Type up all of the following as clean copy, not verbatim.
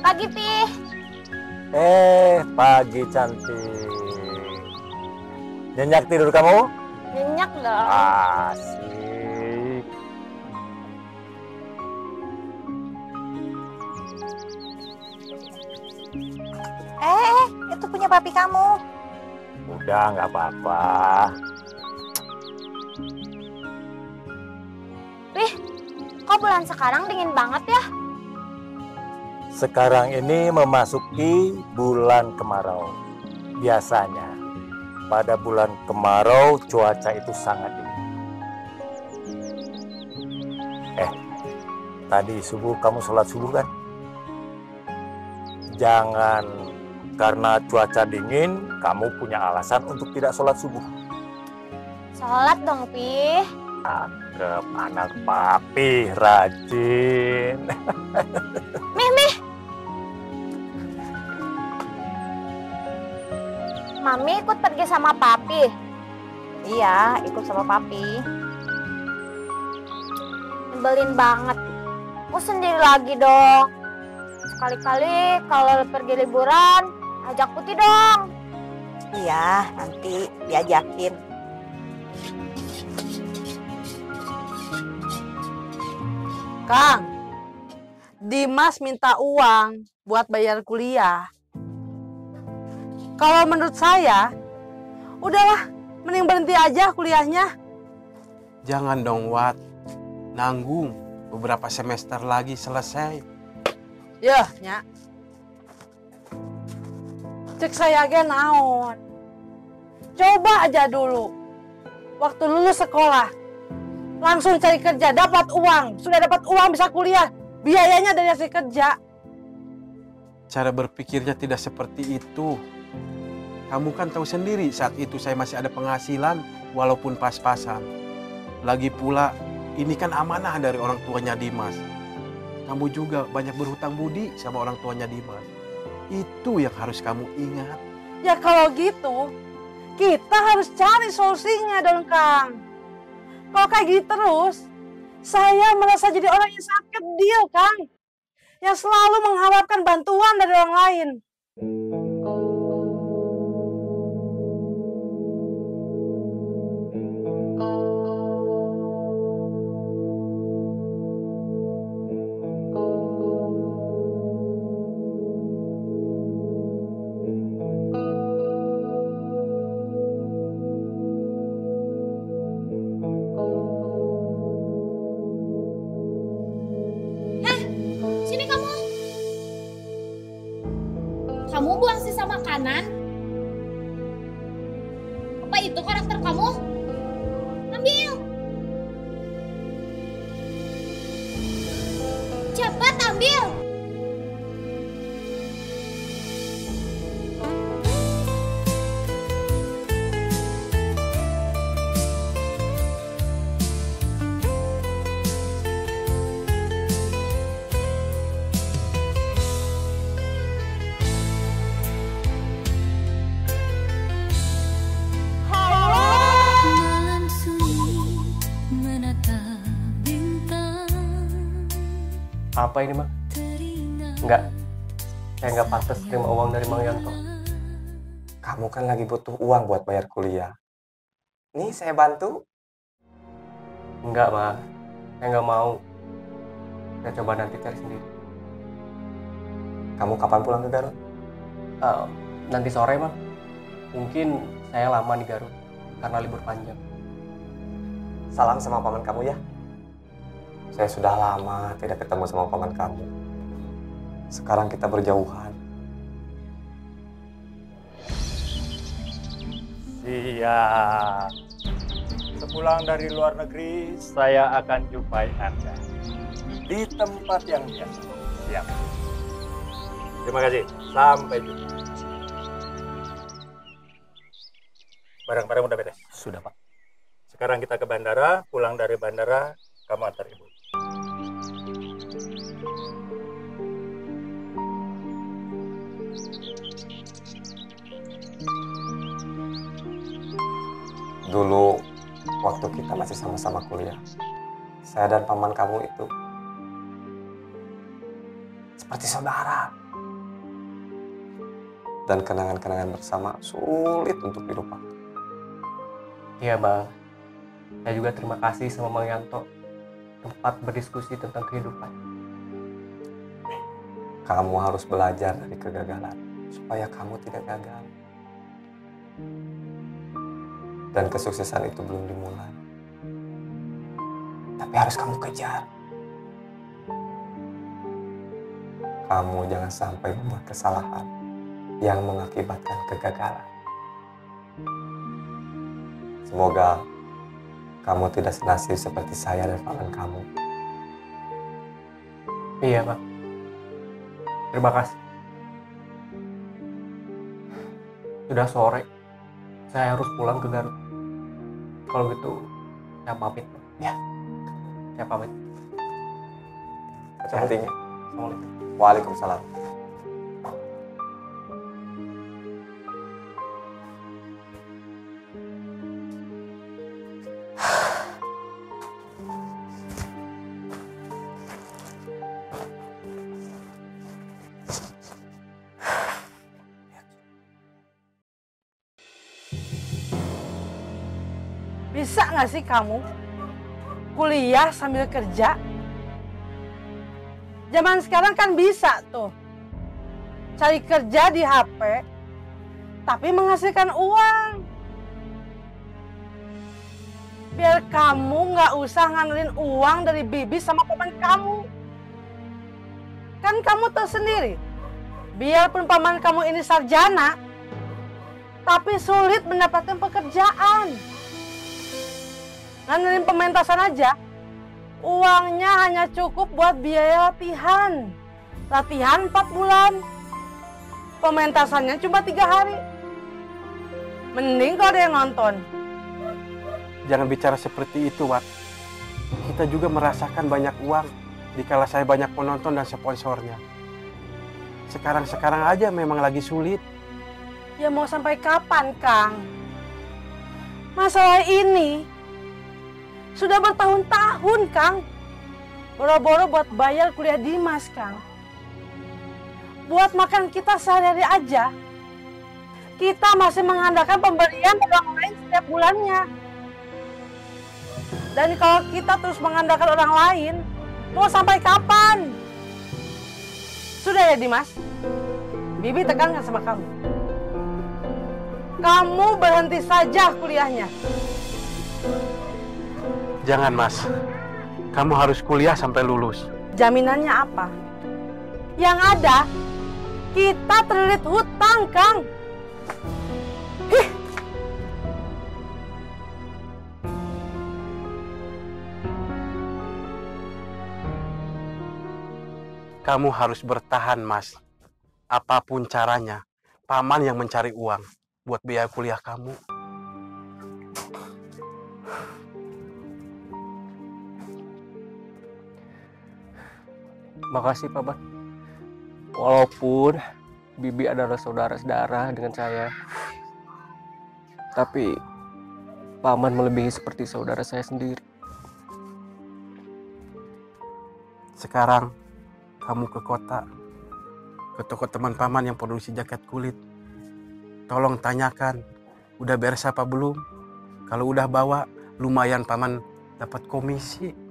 Pagi, Pi. Pagi cantik. Nyenyak tidur kamu? Nyenyak dong. Asik. Itu punya papi kamu. Udah, nggak apa-apa. Pi, kok bulan sekarang dingin banget ya? Sekarang ini memasuki bulan kemarau. Biasanya pada bulan kemarau cuaca itu sangat dingin. Tadi subuh kamu sholat subuh kan? Jangan karena cuaca dingin kamu punya alasan untuk tidak sholat subuh. Sholat dong, Pi. Cakep, anak papi rajin. Mih. Mami ikut pergi sama papi. Iya, ikut sama papi. Nyebelin banget. Aku sendiri lagi dong. Sekali-kali kalau pergi liburan, ajak Putih dong. Iya, nanti diajakin. Kang, Dimas minta uang buat bayar kuliah. Kalau menurut saya, udahlah, mending berhenti aja kuliahnya. Jangan dong, Wat. Nanggung, beberapa semester lagi selesai. Yah, Nya. Cek saya ge naon. Coba aja dulu. Waktu lulus sekolah, langsung cari kerja, dapat uang. Sudah dapat uang bisa kuliah, biayanya dari hasil kerja. Cara berpikirnya tidak seperti itu. Kamu kan tahu sendiri saat itu saya masih ada penghasilan walaupun pas-pasan. Lagi pula ini kan amanah dari orang tuanya Dimas. Kamu juga banyak berhutang budi sama orang tuanya Dimas. Itu yang harus kamu ingat. Ya kalau gitu, kita harus cari solusinya dong, Kang. Kalau kayak gitu terus, saya merasa jadi orang yang sangat kedil, Kang. Yang selalu mengharapkan bantuan dari orang lain. Sini kamu. Kamu buang sisa makanan? Apa itu karakter kamu? Ambil. Cepat ambil. Apa ini, Mang? Enggak. Saya nggak pantas terima uang dari Mang Yanto. Kamu kan lagi butuh uang buat bayar kuliah. Nih, saya bantu. Enggak, Mang. Saya nggak mau. Saya coba nanti cari sendiri. Kamu kapan pulang ke Garut? Nanti sore, Mang. Mungkin saya lama di Garut karena libur panjang. Salam sama paman kamu ya. Saya sudah lama tidak ketemu sama paman kamu. Sekarang kita berjauhan. Siap. Sepulang dari luar negeri, saya akan jumpai Anda di tempat yang biasa. Siap. Terima kasih. Sampai jumpa. Barang-barang udah beres? Sudah, Pak. Sekarang kita ke bandara. Pulang dari bandara, kamu antar ibu. Dulu, waktu kita masih sama-sama kuliah, saya dan paman kamu itu seperti saudara. dan kenangan-kenangan bersama sulit untuk dilupakan. Iya Bang, saya juga terima kasih sama Bang Yanto tempat berdiskusi tentang kehidupan. Kamu harus belajar dari kegagalan supaya kamu tidak gagal. Dan kesuksesan itu belum dimulai, tapi harus kamu kejar. Kamu jangan sampai membuat kesalahan yang mengakibatkan kegagalan. Semoga kamu tidak senasib seperti saya dan paman kamu. Iya Bang, terima kasih. Sudah sore, saya harus pulang ke Garut. Kalau gitu, saya pamit. Ya. Saya pamit. Hati-hatinya. Assalamualaikum. Waalaikumsalam. Bisa nggak sih kamu kuliah sambil kerja? Zaman sekarang kan bisa tuh cari kerja di HP, tapi menghasilkan uang. Biar kamu nggak usah ngandelin uang dari bibi sama paman kamu. Kan kamu tahu sendiri, biarpun paman kamu ini sarjana, tapi sulit mendapatkan pekerjaan. Ngandelin pementasan aja, uangnya hanya cukup buat biaya latihan. Latihan 4 bulan. Pementasannya cuma 3 hari. Mending kalau ada yang nonton. Jangan bicara seperti itu, Wak. Kita juga merasakan banyak uang dikala saya banyak penonton dan sponsornya. Sekarang aja memang lagi sulit. Ya mau sampai kapan, Kang? Masalah ini sudah bertahun-tahun, Kang. Boro-boro buat bayar kuliah Dimas, Kang. Buat makan kita sehari-hari aja, kita masih mengandalkan pemberian orang lain setiap bulannya. Dan kalau kita terus mengandalkan orang lain, mau sampai kapan? Sudah ya, Dimas? Bibi tekankan sama kamu. Kamu berhenti saja kuliahnya. Jangan, Mas. Kamu harus kuliah sampai lulus. Jaminannya apa? Yang ada, kita terlilit hutang, Kang. Hih. Kamu harus bertahan, Mas. Apapun caranya, paman yang mencari uang buat biaya kuliah kamu. Makasih Paman. Walaupun Bibi adalah saudara-saudara dengan saya, tapi Paman melebihi seperti saudara saya sendiri. Sekarang kamu ke kota, ke toko teman paman yang produksi jaket kulit. Tolong tanyakan, udah beres apa belum? Kalau udah bawa, lumayan paman dapat komisi.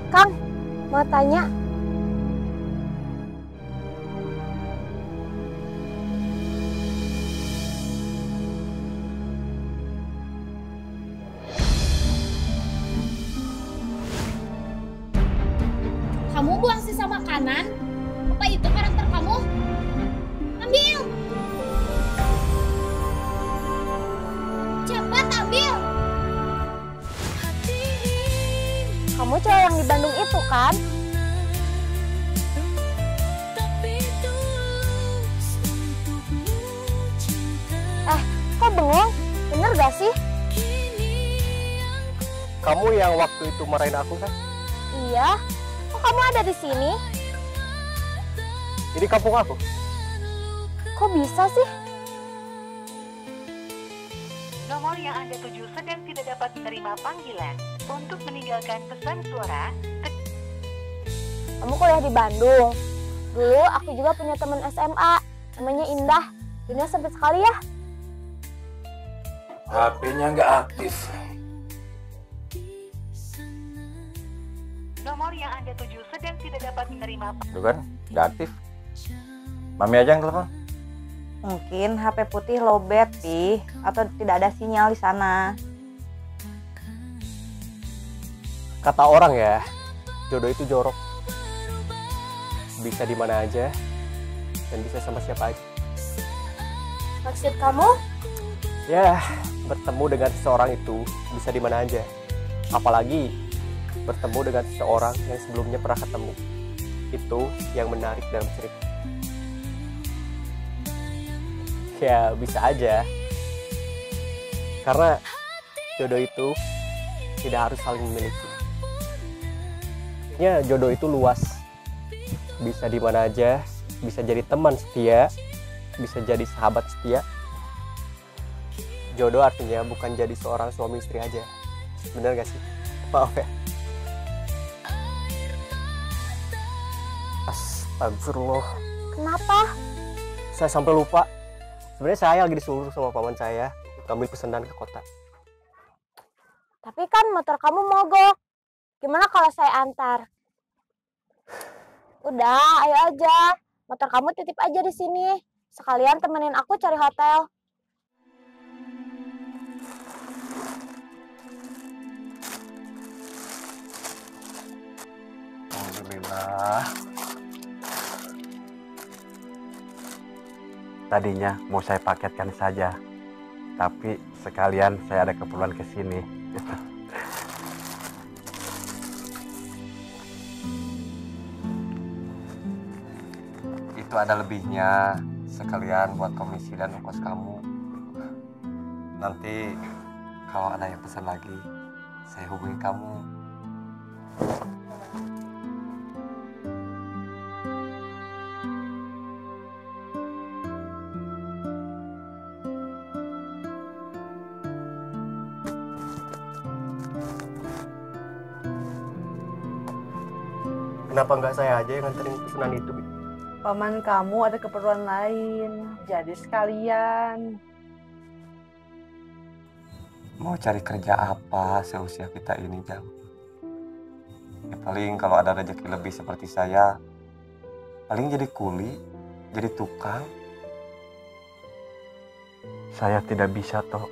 Kang, mau tanya. Kamu buang sisa makanan? Apa itu karakter kamu? Ambil! Cepat ambil! Kamu cewek yang di Bandung itu kan? Kok bengong? Bener gak sih? Kamu yang waktu itu marahin aku kan? Iya. Kok kamu ada di sini? Ini kampung aku. Kok bisa sih? Nomor yang Anda tuju sedang tidak dapat menerima panggilan. Untuk meninggalkan pesan suara, Kamu kuliah di Bandung. Dulu aku juga punya teman SMA. Namanya Indah. Dunia sempit sekali ya. HP-nya nggak aktif. nomor yang Anda tuju sedang tidak dapat menerima. Tuh kan, nggak aktif. Mami aja yang telepon. Mungkin HP Putih lowbat, Pi, atau tidak ada sinyal di sana. Kata orang ya, jodoh itu jorok. Bisa di mana aja dan bisa sama siapa aja. Maksud kamu? Ya, bertemu dengan seseorang itu bisa di mana aja. Apalagi bertemu dengan seseorang yang sebelumnya pernah ketemu. Itu yang menarik dalam cerita. Ya, bisa aja. Karena jodoh itu tidak harus saling memiliki. Ya, jodoh itu luas. Bisa di mana aja, bisa jadi teman setia, bisa jadi sahabat setia. Jodoh artinya bukan jadi seorang suami istri aja. Bener gak sih? Maaf ya. Astagfirullah. Kenapa? Saya sampai lupa. Sebenarnya saya lagi disuruh sama paman saya ngambil pesanan ke kota. Tapi kan motor kamu mogok. Gimana kalau saya antar? Udah, ayo aja. Motor kamu titip aja di sini. Sekalian temenin aku cari hotel. Alhamdulillah. Tadinya mau saya paketkan saja, tapi sekalian saya ada keperluan ke sini. Itu ada lebihnya, sekalian buat komisi dan ongkos kamu. Nanti kalau ada yang pesan lagi, saya hubungi kamu. Kenapa nggak saya aja yang nganterin pesanan itu? Paman kamu ada keperluan lain, jadi sekalian. Mau cari kerja apa seusia kita ini, Jang? Ya paling kalau ada rezeki lebih seperti saya, paling jadi kuli, jadi tukang. Saya tidak bisa, Tok.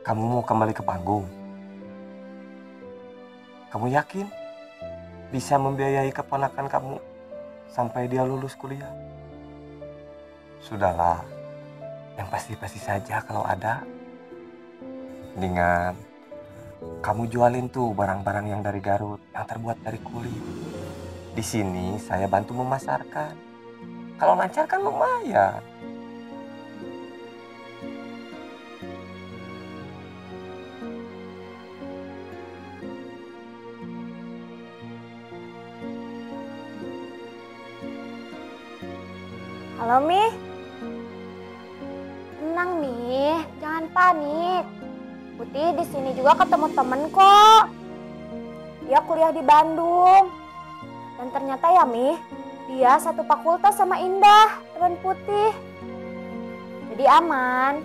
Kamu mau kembali ke panggung? Kamu yakin bisa membiayai keponakan kamu sampai dia lulus kuliah? Sudahlah, yang pasti-pasti saja kalau ada. Mendingan kamu jualin tuh barang-barang yang dari Garut, yang terbuat dari kulit. Di sini saya bantu memasarkan. Kalau lancar kan lumayan. Halo, Mi. Tenang, Mi. Jangan panik. Putih di sini juga ketemu temen kok. Dia kuliah di Bandung. Dan ternyata ya, Mi, dia satu fakultas sama Indah, teman Putih. Jadi aman.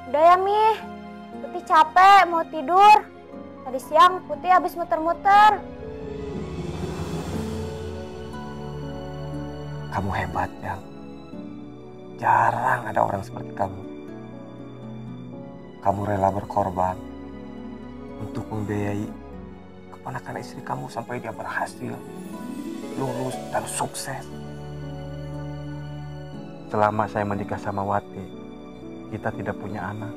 Udah ya, Mi. Putih capek, mau tidur. Tadi siang Putih habis muter-muter. Kamu hebat, Jang. Jarang ada orang seperti kamu. Kamu rela berkorban untuk membiayai keponakan istri kamu sampai dia berhasil lulus dan sukses. Selama saya menikah sama Wati, kita tidak punya anak.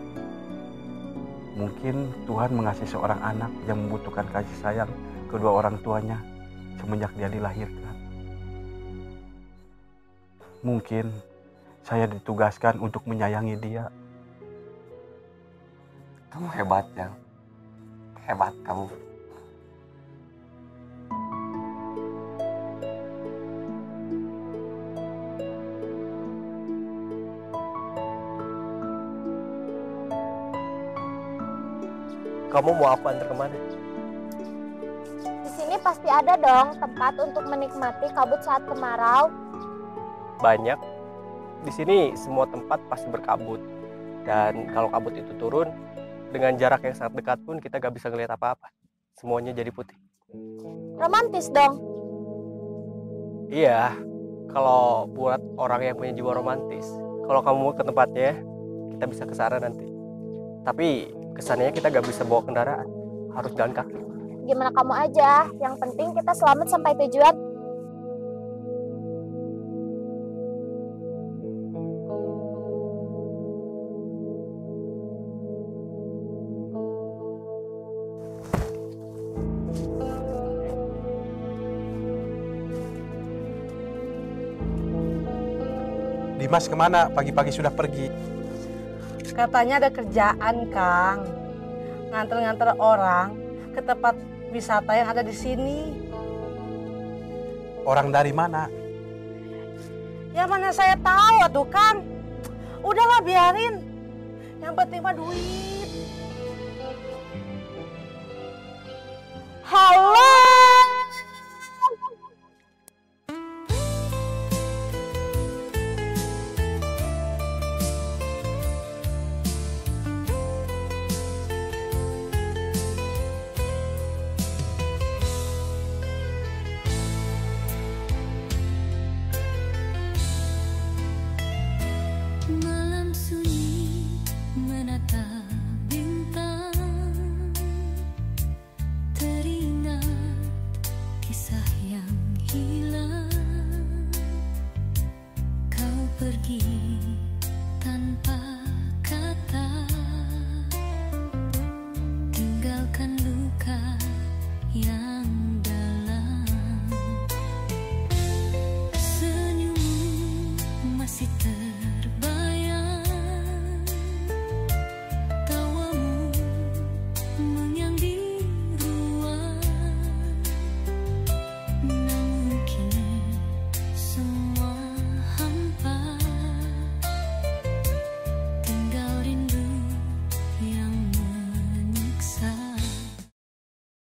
Mungkin Tuhan mengasih seorang anak yang membutuhkan kasih sayang kedua orang tuanya semenjak dia dilahirkan. Mungkin saya ditugaskan untuk menyayangi dia. Kamu hebat, Jang. Hebat kamu. Kamu mau aku antar kemana? Di sini pasti ada dong tempat untuk menikmati kabut saat kemarau. Banyak. Di sini semua tempat pasti berkabut. Dan kalau kabut itu turun, dengan jarak yang sangat dekat pun kita gak bisa ngeliat apa-apa. Semuanya jadi putih. Romantis dong. Iya, kalau buat orang yang punya jiwa romantis. Kalau kamu mau ke tempatnya, kita bisa ke sana nanti. Tapi kesannya kita gak bisa bawa kendaraan, harus jalan kaki. Gimana kamu aja, yang penting kita selamat sampai tujuan. Dimas kemana? Pagi-pagi sudah pergi. Katanya ada kerjaan, Kang. Nganter-nganter orang ke tempat wisata yang ada di sini. Orang dari mana? Ya mana saya tahu atuh, Kang. Udahlah biarin. Yang penting mah duit. Halo. Malam sunyi menatap